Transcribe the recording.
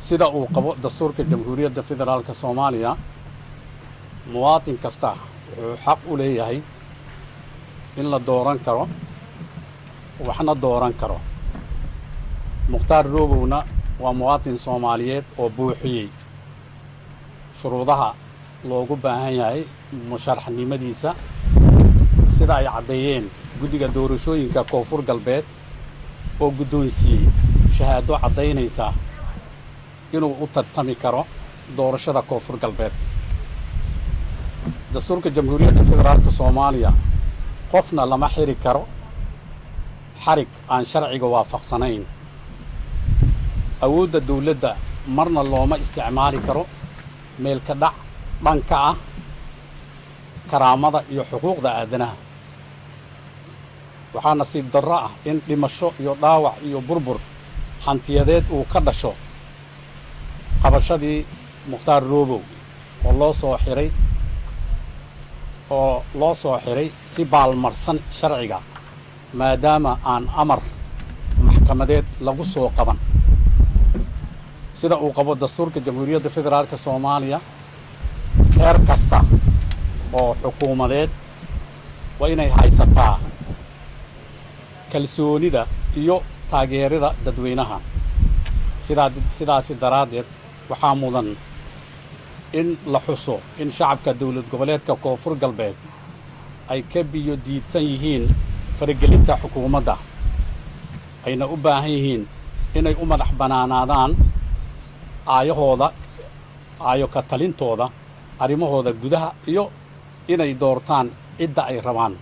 sida uu qabo dastuurka jamhuuriyadda federaalka Soomaaliya muwaadin kasta wuxuu xaq u leeyahay in la dooran karo waxna dooran karo. Mukhtaar Roobowna waa muwaadin Soomaaliyeed oo buuxiyey shuruudaha loogu baahan yahay musharaxnimadiisa sida ay caddeeyeen guddiga doorashooyinka Koonfur Galbeed oo guddoonsiiyey shahaado caddaynaysa inuu u tartami karo doorashada Koonfur Galbeed. dastuurka jamhuuriyadda federaalka Soomaaliya qofna lama xiri karo xarig aan sharciga waafaqsanayn. awoodda dawladda marna looma isticmaali karo meel ka dhac dhanka ah karaamada iyo xuquuqda aadanaha. waxaa nasiib darro ah in dhimasho iyo dhaawac iyo burbur hantiyadeed uu ka dhasho qabashadii Mukhtaar Roobow oo loo soo xiray si baalmarsan sharciga maadaama aan amar maxkamadeed lagu soo qaban. sida uu qabo dastuurka jamhuuriyadda federaalka Soomaaliya heer kasta oo xukuumadeed waa inay haysataa kalsoonida iyo taageerada dadweynaha. sidaasi daraaddeed waxaa mudan in la xuso in shacabka dawlad goboleedka Koonfur Galbeed ay ka biyo diidsan yihiin faragelinta xukuumadda ayna u baahan yihiin inay u madax banaanaadaan aayo ka talintooda arrimahooda gudaha iyo inay doortaan cidda ay rabaan.